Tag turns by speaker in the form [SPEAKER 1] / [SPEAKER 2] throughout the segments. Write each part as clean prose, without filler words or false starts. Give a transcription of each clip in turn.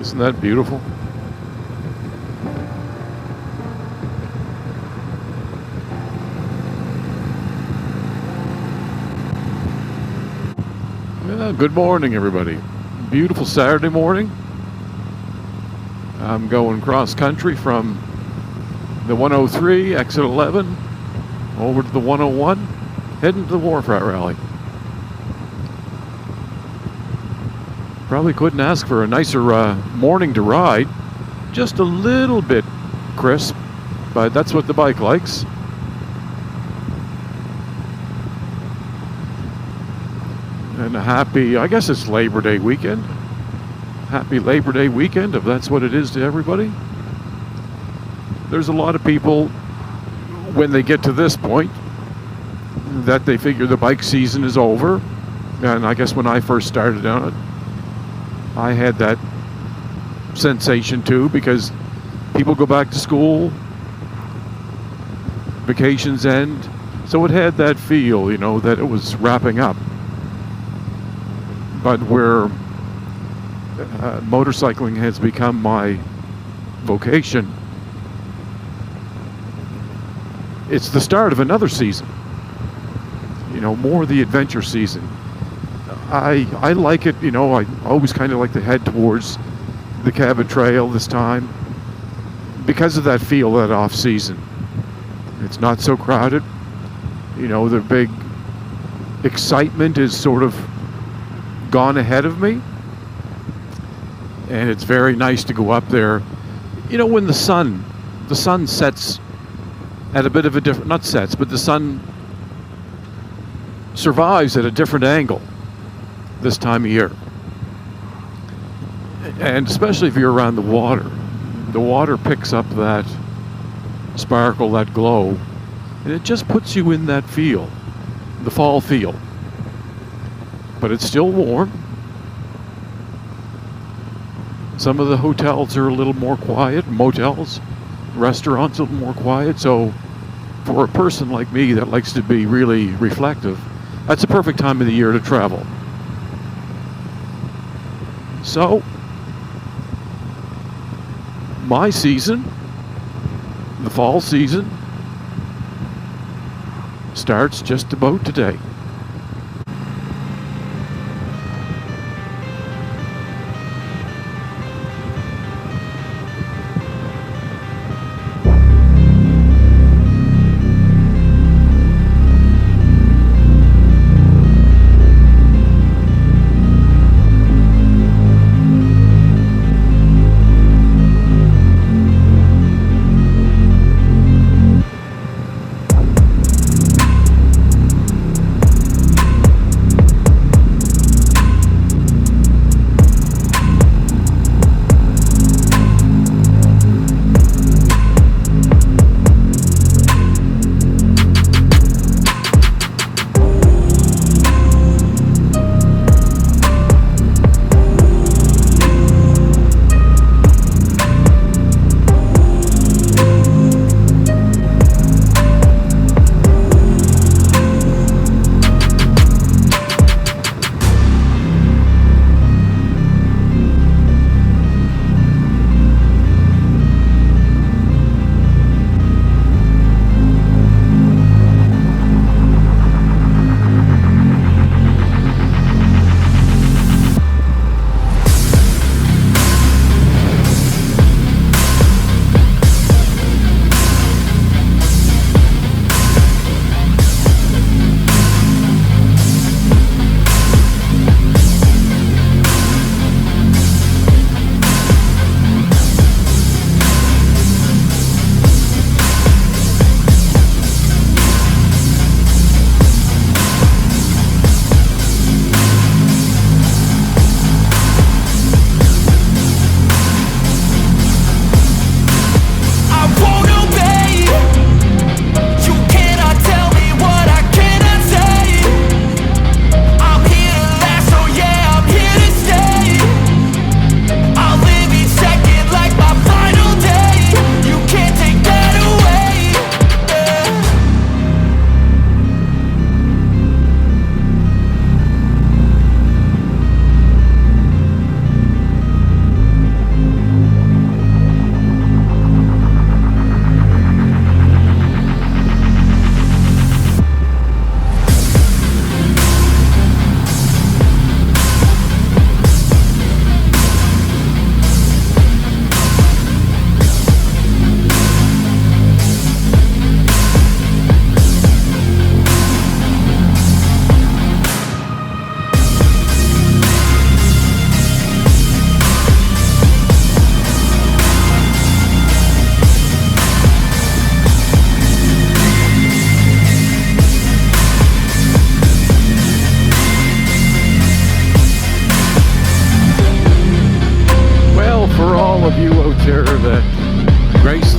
[SPEAKER 1] Isn't that beautiful? Yeah, good morning, everybody. Beautiful Saturday morning. I'm going cross country from the 103, exit 11, over to the 101, heading to the Wharf Rat Rally. Probably couldn't ask for a nicer morning to ride. Just a little bit crisp, but that's what the bike likes. And a happy, I guess it's Labor Day weekend. Happy Labor Day weekend, if that's what it is to everybody. There's a lot of people, when they get to this point, that they figure the bike season is over. And I guess when I first started on it, I had that sensation too, because people go back to school, vacations end, so it had that feel, you know, that it was wrapping up. But where motorcycling has become my vocation, it's the start of another season, you know, more the adventure season. I like it, you know, I always kind of like to head towards the Cabot Trail this time because of that feel, that off season. It's not so crowded, you know, the big excitement is sort of gone ahead of me, and it's very nice to go up there, you know, when the sun sets at a bit of a different, not sets, but the sun survives at a different angle this time of year. And especially if you're around the water picks up that sparkle, that glow, and it just puts you in that feel, the fall feel. But it's still warm. Some of the hotels are a little more quiet, motels, restaurants a little more quiet, so for a person like me that likes to be really reflective, that's a perfect time of the year to travel. So, my season, the fall season, starts just about today.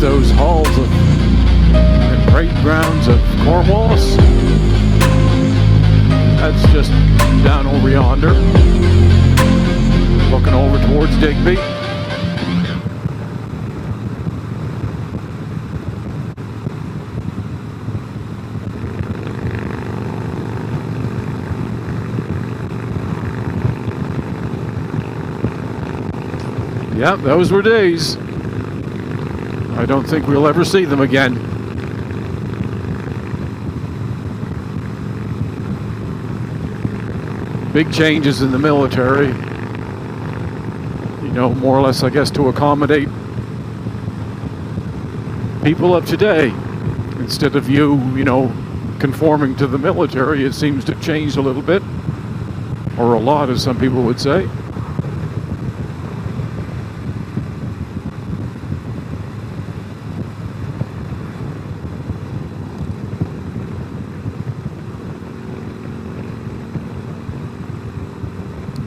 [SPEAKER 1] those halls of and parade grounds of Cornwallis. That's just down over yonder, looking over towards Digby. Yep, those were days. I don't think we'll ever see them again. Big changes in the military. You know, more or less, I guess, to accommodate people of today. Instead of you know, conforming to the military, it seems to have changed a little bit. Or a lot, as some people would say.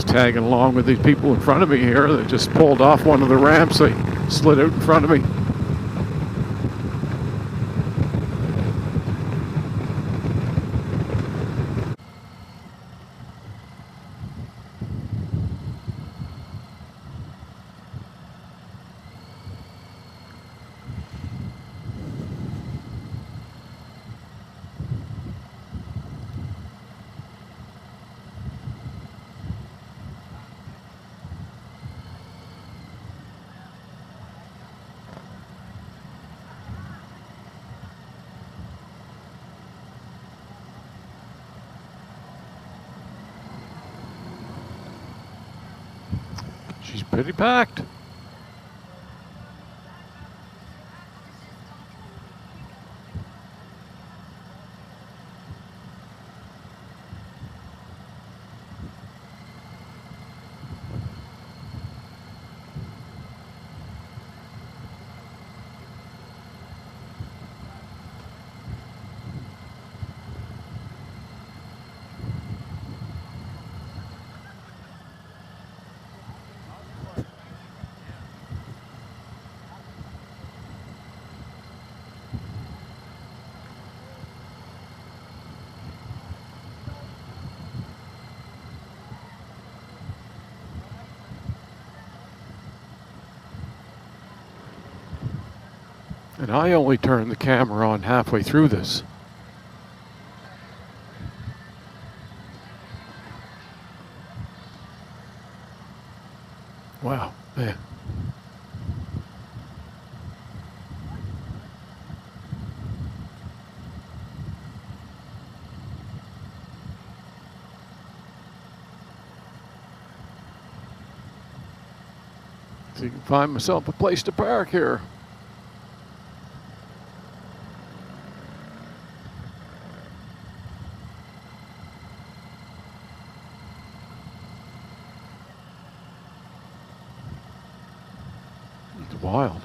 [SPEAKER 1] Tagging along with these people in front of me here that just pulled off one of the ramps. They slid out in front of me. She's pretty packed. And I only turned the camera on halfway through this. Wow, man. See if I can find myself a place to park here. It's wild.